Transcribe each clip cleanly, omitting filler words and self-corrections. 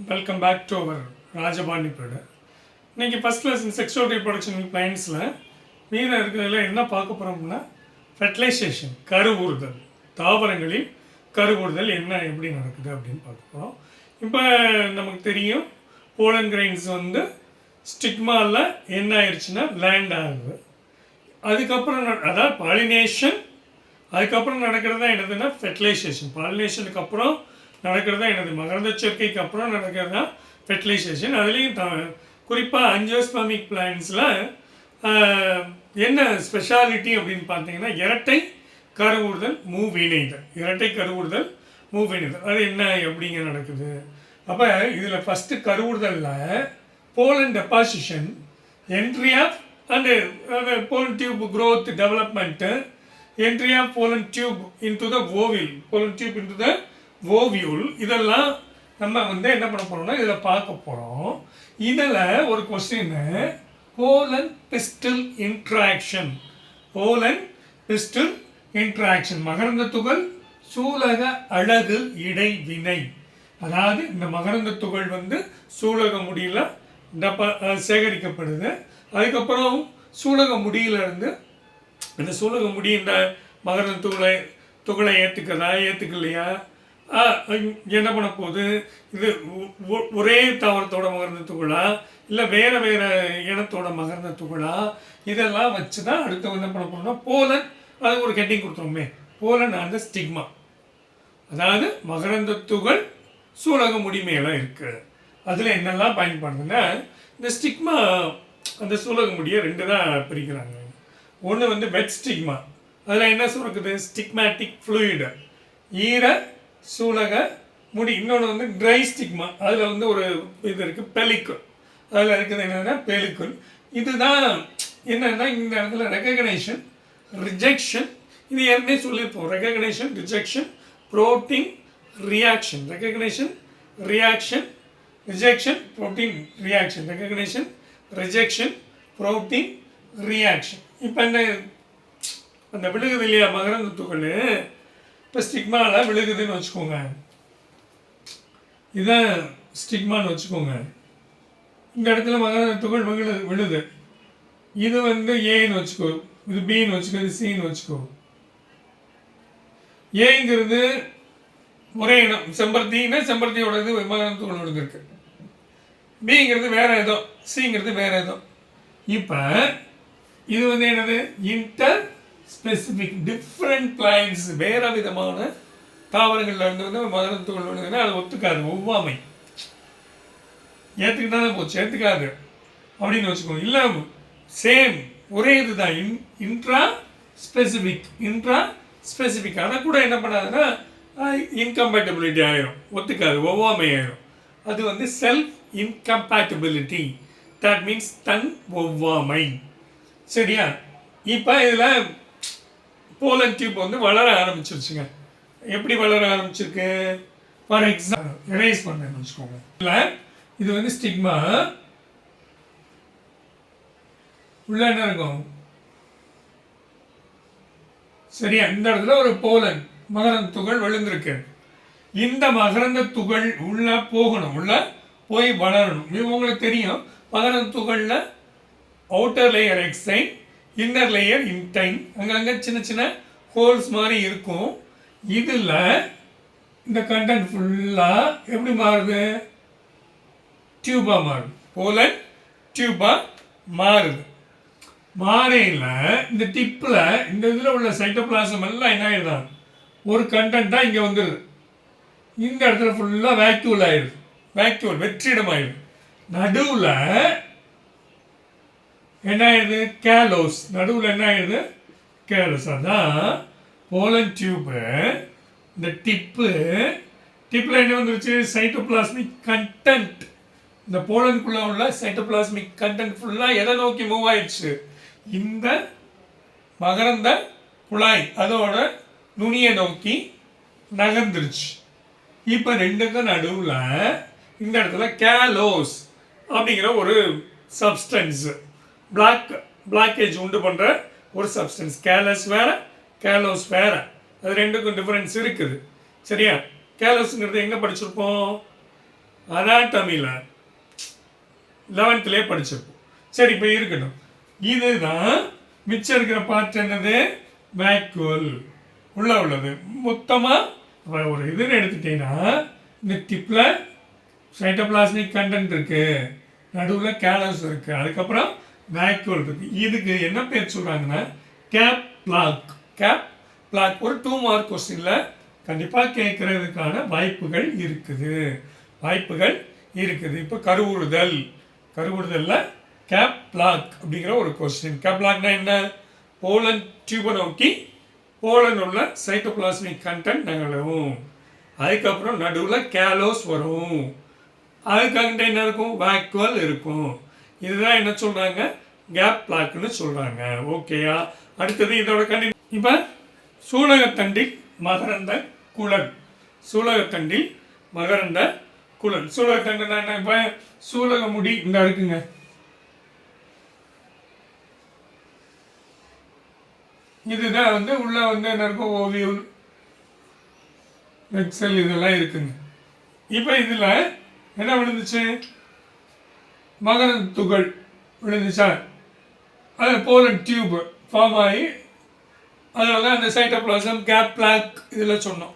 Welcome back to our Rajapani period. இன்றைக்கி first lesson sexual reproduction பிளான்ஸில் மீதம் இருக்கிறதுல என்ன பார்க்க போகிறோம்னா ஃபெர்டிலைசேஷன், கருவுறுதல், தாவரங்களில் கருவுறுதல் என்ன எப்படி நடக்குது அப்படின்னு பார்க்க போகிறோம். இப்போ நமக்கு தெரியும் போலன் கிரெயின்ஸ் வந்து ஸ்டிக்மாவில் என்ன ஆயிடுச்சுன்னா லேண்ட் ஆகுது. அதுக்கப்புறம் அதாவது பாலினேஷன், அதுக்கப்புறம் நடக்கிறது தான் என்னதுன்னா ஃபெர்டிலைசேஷன். பாலினேஷனுக்கு அப்புறம் நடக்கிறது தான் என்னது மகரந்த சேர்க்கைக்கு அப்புறம் நடக்கிறது தான் ஃபெர்டிலைசேஷன். அதுலேயும் குறிப்பாக அஞ்சியோஸ்பர்மிக் பிளான்ஸில் என்ன ஸ்பெஷாலிட்டி அப்படின்னு பார்த்தீங்கன்னா இரட்டை கருவுறுதல் மூவிணைதல். இரட்டை கருவுறுதல் மூவிணைதல் அது என்ன எப்படிங்க நடக்குது? அப்போ இதில் ஃபஸ்ட்டு கருவுறுதலில் pollen deposition, entry of and pollen tube growth development, entry of pollen tube into the ovule, pollen tube into the ovule, இதெல்லாம் நம்ம வந்து என்ன பண்ண போகிறோம்னா இதில் பார்க்க போகிறோம். இதில் ஒரு question, pollen pistil interaction, pollen pistil interaction, மகரந்த துகள் சூலக அழகு இடைவினை. அதாவது இந்த மகரந்த துகள் வந்து சூலக முடியில் சேகரிக்கப்படுது. அதுக்கப்புறம் சூலக முடியிலிருந்து இந்த சூலக முடி இந்த மகரந்த துகளை ஏற்றுக்கலையா, என்ன பண்ண போகுது, இது ஒரே தாவரத்தோட மகரந்த துகளா இல்லை வேறு வேறு இனத்தோட மகரந்த துகளா, இதெல்லாம் வச்சு தான் அடுத்து என்ன பண்ண போகிறோம்னா போலன், அது ஒரு ஹெட்டிங் கொடுத்துருவோமே, போலன் அந்த ஸ்டிக்மா. அதாவது மகரந்த துகள் சூலக முடி மேலே இருக்குது. அதில் என்னெல்லாம் பயன்படுதுன்னா இந்த ஸ்டிக்மா, அந்த சூலக முடியை ரெண்டு தான் பிரிக்கிறாங்க. ஒன்று வந்து வெட் ஸ்டிக்மா, அதில் என்ன சுரக்குது ஸ்டிக்மேட்டிக் ஃப்ளூயிடு, ஈர சூலக முடி. இன்னொன்று வந்து ட்ரை ஸ்டிக்மா, அதில் வந்து ஒரு இது இருக்குது பெலிக்குல், அதில் இருக்குது என்னென்னா பெலிக்குல். இதுதான் என்னென்னா இந்த இடத்துல ரெகக்னேஷன், ரிஜெக்ஷன், இது ஏற்கனவே சொல்லியிருப்போம். Recognition, rejection, protein reaction, recognition reaction, rejection protein reaction, recognition rejection protein reaction. இப்போ அந்த விழுகுது இல்லையா மகரந்த துகள், இப்போ ஸ்டிக்மாவில் விழுகுதுன்னு வச்சுக்கோங்க, இதுதான் ஸ்டிக்மான்னு வச்சுக்கோங்க. இந்த இடத்துல மகரந்த துகள் விழுது, இது வந்து ஏன்னு வச்சுக்கோ, இது பின்னு வச்சுக்கோ, இது சின்னு வச்சுக்கோ. ஏங்கிறது ஒரே இனம், செம்பருத்தின்னா செம்பருத்தியோட இது மகரந்த துகள் விழுந்திருக்கு. பிங்கிறது வேற ஏதோ, சிங்கிறது வேற ஏதோ. இப்போ இது வந்து என்னது இன்டர் ஸ்பெசிஃபிக் டிஃப்ரெண்ட் பிளான்ஸ், வேறு விதமான தாவரங்கள்ல இருந்து வந்து மகரந்த துகள் விழுதுன்னா அது ஒத்துக்காது, ஒவ்வாமை. ஏற்றுக்கிட்டா தான் போச்சு, ஏற்றுக்காது அப்படின்னு வச்சுக்கோங்க. இல்லை சேம் ஒரே இது தான், இன்ட்ரா ஸ்பெசிஃபிக். ஆனால் கூட என்ன பண்ணாதுன்னா இன்கம்பேட்டபிலிட்டி ஆயிரும், ஒத்துக்காது, ஒவ்வாமை ஆயிரும். அது வந்து செல்ஃப் இன்கம்பேட்டபிலிட்டி, தட் மீன்ஸ் தன் ஒவ்வாமை. சரியா? இப்போ இதில் போலன் டியூப் வந்து வளர ஆரம்பிச்சிருச்சுங்க. எப்படி வளர ஆரம்பிச்சிருக்கு? ஃபார் எக்ஸாம்பிள் எரேஸ் பண்ணேன்னு வச்சுக்கோங்க. இல்லை இது வந்து ஸ்டிக்மா, உள்ள என்ன இருக்கும்? சரியா? இந்த இடத்துல ஒரு போலன் மகரந்த துகள் விழுந்திருக்கு. இந்த மகரந்த துகள் உள்ள போகணும், உள்ள போய் வளரணும். இது உங்களுக்கு தெரியும், மகரந்த துகளில் outer layer exine, inner layer intine, அங்கங்கே சின்ன சின்ன ஹோல்ஸ் மாதிரி இருக்கும். இதில் இந்த கண்டென்ட் ஃபுல்லாக எப்படி மாறுது? டியூபாக மாறுது, போலன் டியூபாக மாறுது. மாறையில் இந்த டிப்பில் இந்த இதில் உள்ள சைட்டோபிளாசம் எல்லாம் என்ன ஆகிடுதான், ஒரு கண்டென்ட்டாக இங்கே வந்துடுது. இந்த இடத்துல ஃபுல்லாக வேக்யூல் ஆகிடுது, வேக்யூல் வெற்றிடம் ஆகிடுது. நடுவில் என்ன ஆயிடுது? கேலோஸ். நடுவில் என்ன ஆயிடுது? கேலோஸ். அதான் போலன் டியூப்பு. இந்த டிப்பில் என்ன வந்துருச்சு? Cytoplasmic content. இந்த போலனுக்குள்ள உள்ள சைட்டோபிளாஸ்மிக் கண்டென்ட் ஃபுல்லாக எதை நோக்கி மூவ் ஆயிடுச்சு? இந்த மகரந்த குழாய் அதோட நுனியை நோக்கி நகர்ந்துருச்சு. இப்போ ரெண்டுக்கும் நடுவில் இந்த இடத்துல கேலோஸ் அப்படிங்கிற ஒரு சப்ஸ்டன்ஸ், பிளாக்கேஜ் உண்டு பண்ணுற ஒரு சப்ஸ்டன்ஸ். கேலஸ் வேறு, கேலோஸ் வேறு, அது ரெண்டுக்கும் டிஃப்ரென்ஸ் இருக்குது. சரியா? கேலோஸுங்கிறது எங்கே படிச்சிருப்போம்? அனாட்டமியில் 11th படிச்சிருப்போம். சரி, இப்போ இருக்கட்டும். இதுதான் மிச்சம் இருக்கிற பார்ட் என்னது? வேக்யூல் உள்ள உள்ளது. மொத்தமாக ஒரு இதுன்னு எடுத்துட்டீங்கன்னா இந்த டிப்பில் சைட்டோபிளாஸ்மிக் கண்டென்ட் இருக்குது, நடுவில் கேலஸ் இருக்குது, அதுக்கப்புறம் வேக்யூல் இருக்குது. இதுக்கு என்ன பேர் சொல்கிறாங்கன்னா கேப் பிளாக். கேப் பிளாக் ஒரு 2 மார்க் கொஸ்டினில் கண்டிப்பாக கேட்குறதுக்கான வாய்ப்புகள் இருக்குது. இப்போ கருவுறுதலில் கேப் பிளாக் அப்படிங்கிற ஒரு கொஸ்டின். கேப் பிளாக்னா என்ன? போலன் டியூபை நோக்கி போலன் உள்ள சைட்டோபிளாஸ்மிக் கண்டென்ட் நகரும். அதுக்கப்புறம் நடுவில் கேலோஸ் வரும். அதுக்காக என்ன இருக்கும்? வேக்யூல் இருக்கும். இதுதான் என்ன சொல்கிறாங்க? கேப் பிளாக்னு சொல்கிறாங்க. ஓகேயா? அடுத்தது இதோட இப்போ சூலகத்தண்டில் மகரந்த குழல். சூலகத்தண்டில் மகரந்த குழல். சூலகத்தண்டுனா என்ன? இப்போ சூலக முடி இந்த இருக்குங்க. இதுதான் உள்ள என்ன இருக்கும்? ஓவியூல், எக்ஸல் இதெல்லாம் இருக்குங்க. இப்போ இதில் என்ன விழுந்துச்சு? மகரந்த துகள் விழுந்துச்சா? அது போலன் டியூப் ஃபார்ம் ஆகி அதனால தான் அந்த சைட்டோபிளாசம் கேப் பிளாக் இதில் சொன்னோம்.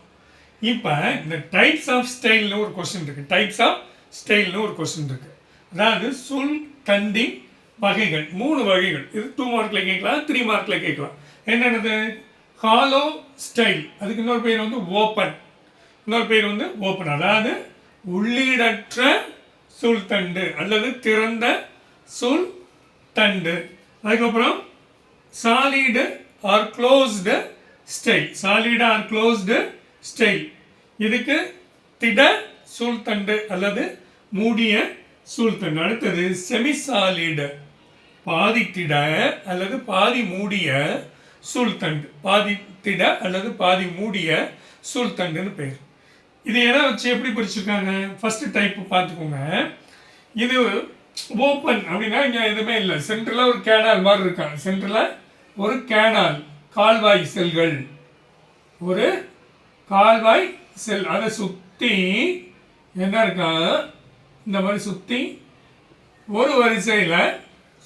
இப்போ இந்த டைப்ஸ் ஆஃப் ஸ்டைல்னு ஒரு கொஸ்டின் இருக்குது. அதாவது சுல் தண்டின் வகைகள் 3 வகைகள். இது 2 மார்க்கில் கேட்கலாம், 3 மார்க்கில் கேட்கலாம். என்னென்னது? ஹாலோ ஸ்டைல், அதுக்கு இன்னொரு பேர் ஓப்பன். அதாவது உள்ளீடற்ற சூழ்தண்டு அல்லது திறந்த சூழ்தண்டு. அதுக்கப்புறம் சாலிடு ஆர் க்ளோஸ்டு ஸ்டைல். இதுக்கு திட சூழ்தண்டு அல்லது மூடிய சூழ்தண்டு. அடுத்தது செமிசாலிடு, பாதி திட அல்லது பாதி மூடிய சூழ்தண்டு. பாதி திட அல்லது பாதி மூடிய சூழ்தண்டுன்னு பேர். இது எதை வச்சு எப்படி பிரிச்சிருக்காங்க? ஃபர்ஸ்ட் டைப் பார்த்துக்கோங்க. இது ஓப்பன் அப்படின்னா இங்கே எதுவுமே இல்லை. சென்டரில் ஒரு கேனால் மாதிரி இருக்காங்க. சென்டரில் ஒரு கேனால், கால்வாய் செல்கள், ஒரு கால்வாய் செல். அதை சுற்றி என்ன இருக்கா? இந்த மாதிரி சுற்றி ஒரு வரிசையில்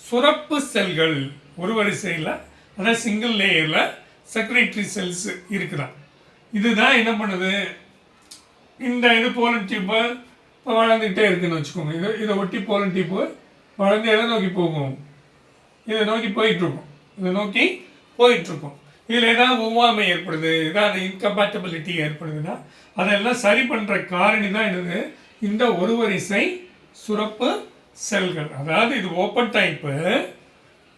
சுரப்பு செல்கள், ஒரு வரிசையில் அதாவது சிங்கிள் லேயரில் செக்ரேட்டரி செல்ஸ் இருக்குதான். இதுதான் என்ன பண்ணுது? இந்த இது போலன் டியூப்பு வளர்ந்துக்கிட்டே இருக்குன்னு வச்சுக்கோங்க. இதை ஒட்டி போலன் டியூப்பு வளர்ந்து எதை நோக்கி போகும்? இதை நோக்கி போயிட்டுருக்கும். இதில் ஏதாவது ஒவ்வாமை ஏற்படுது, ஏதாவது இன்கம்பேட்டபிலிட்டி ஏற்படுதுன்னா அதெல்லாம் சரி பண்ணுற காரணி தான் என்னது? இந்த ஒரு வரிசை சுரப்பு செல்கள். அதாவது இது ஓப்பன் டைப்பு,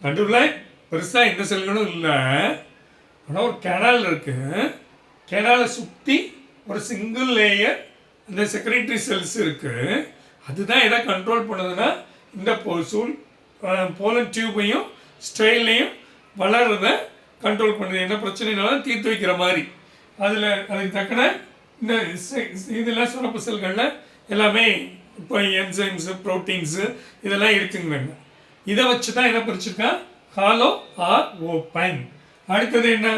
நடுவில் பெருசாக எந்த செல்களும் இல்லை, ஆனால் ஒரு கேனால் இருக்குது. கேனாலை சுற்றி ஒரு சிங்கிள் லேயர் அந்த செக்ரேட்டரி செல்ஸ் இருக்குது. அதுதான் எதை கண்ட்ரோல் பண்ணுதுன்னா இந்த போலன் டியூபையும் ஸ்டைல்லையும் வளர்றதை கண்ட்ரோல் பண்ணுது. என்ன பிரச்சனைனாலும் தீர்த்து வைக்கிற மாதிரி. அதுக்கு தக்கன இந்த இதெல்லாம் சுரப்பு செல்களில் எல்லாமே இப்போ என்சைம்ஸு, ப்ரோட்டீன்ஸு இதெல்லாம் இருக்குங்க. இதை வச்சு தான் என்ன பிரிச்சிருக்கா? Hollow R open. அடுத்தது என்ன?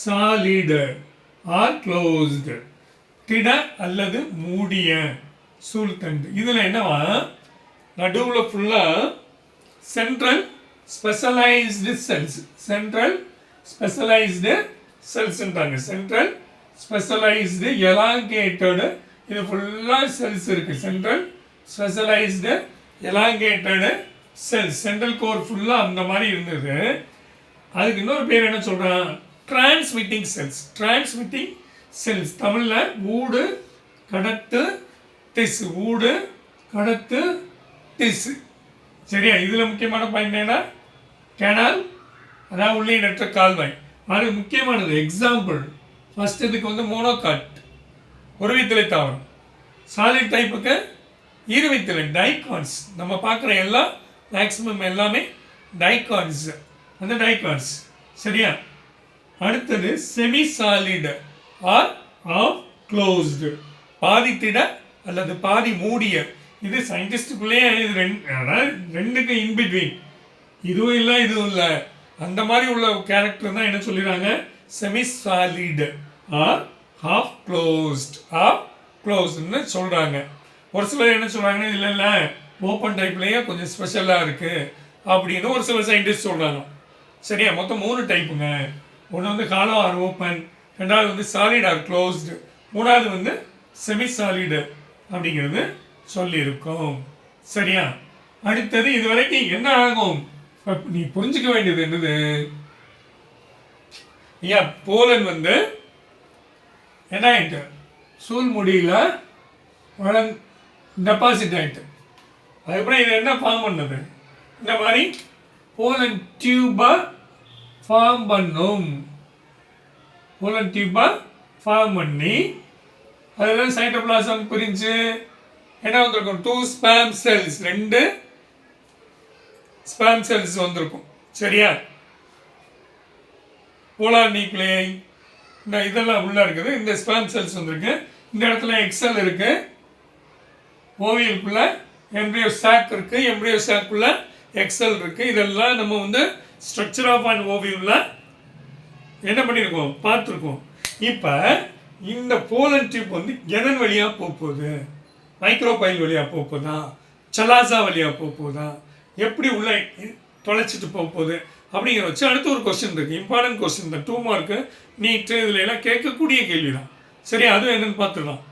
சாலிடு ஆர் க்ளோஸ்டு, திட அல்லது மூடிய சூழ்தண்டு. இதில் என்னவா? நடுவில் ஃபுல்லாக central specialised cells. Central specialised elongated, இது ஃபுல்லாக செல்ஸ் இருக்குது. Central specialised elongated cells. Central core ஃபுல்லாக அந்த மாதிரி இருந்தது. அதுக்கு இன்னொரு பேர் என்ன சொல்கிறான்? Transmitting cells. தமிழில் ஊடு கடத்து திசு. சரியா? இதில் முக்கியமான பாயிண்ட் என்ன? கேனால், அதாவது உள்ளீடற்ற கால்வாய். அது முக்கியமானது. எக்ஸாம்பிள் ஃபர்ஸ்ட் இதுக்கு மோனோகாட், ஒருவித்தலை தாவரம். சாலிட் டைப்புக்கு இருவித்தலை, டைகான்ஸ். நம்ம பார்க்குற மேக்ஸிமம் எல்லாமே டைகான்ஸ், அந்த டைகான்ஸ். சரியா? அடுத்தது semi solid or half closed, பாதி திட அல்லது பாதி மூடிய. இது சயின்டிஸ்டுக்குள்ளேயே ரெண்டுக்கு இன்பிட்வீன், இதுவும் இல்லை அந்த மாதிரி உள்ள கேரக்டர் தான் என்ன சொல்லிடுறாங்க? செமி சாலிடு ஆர் ஹாஃப் க்ளோஸ்டுன்னு சொல்கிறாங்க. ஒரு சிலர் என்ன சொல்கிறாங்கன்னா இல்லை ஓப்பன் டைப்லேயே கொஞ்சம் ஸ்பெஷலாக இருக்குது அப்படின்னு ஒரு சில சயின்டிஸ்ட் சொல்கிறாங்க. சரியா, மொத்தம் 3 டைப்புங்க. ஒன்று வந்து ஹாலோ ஆர் ஓப்பன், ரெண்டாவது வந்து சாலிட் ஆர் க்ளோஸ்டு, மூணாவது வந்து செமி சாலிடு அப்படிங்கிறது சொல்லியிருக்கோம். சரியா, அடுத்தது இது வரைக்கும் என்ன ஆகும் நீ புரிஞ்சுக்க வேண்டியது என்னது, ஐயா போலன் வந்து என்ன ஆயிட்டு சூழ்முடியில் டெபாசிட் ஆகிட்டு, அதுக்கப்புறம் இது என்ன ஃபார்ம் பண்ணது, இந்த மாதிரி போலன் டியூபை ஃபார்ம் பண்ணும். போலன் டியூபை ஃபார்ம் பண்ணி அதில் சைட்டோபிளாசம் பிரிஞ்சு என்ன வந்திருக்கும், 2 ஸ்பேம் செல்ஸ், 2 ஸ்பேம் செல்ஸ் வந்திருக்கும். சரியா, போலார் நியூக்ளியை இந்த இதெல்லாம் உள்ளே இருக்குது. இந்த ஸ்பேம் செல்ஸ் வந்திருக்கு. இந்த இடத்துல எக்ஸல் இருக்குது. ஓவியலுக்குள்ள எம்ப்ரியோ சாக் இருக்குது. எம்ப்ரியோ சாக்குள்ள எக்ஸல் இருக்குது. இதெல்லாம் நம்ம வந்து ஸ்ட்ரக்சர் ஆஃப் அண்ட் ஓவியமில் என்ன பண்ணியிருக்கோம், பார்த்துருக்கோம். இப்போ இந்த போலன் டியூப் வந்து எதன் வழியாக போகுது, மைக்ரோபைல் வழியாக போகுதா, சலாசா வழியாக போகுதா, எப்படி உள்ள தொலைச்சிட்டு போகுது அப்படிங்கிற வச்சு அடுத்து ஒரு கொஸ்டின் இருக்குது. இம்பார்ட்டன்ட் கொஸ்டின் தான், 2 மார்க்கு நீட்டு இதில் எல்லாம் கேட்கக்கூடிய கேள்வி தான். சரி, அதுவும் என்னென்னு பார்த்துக்கலாம்.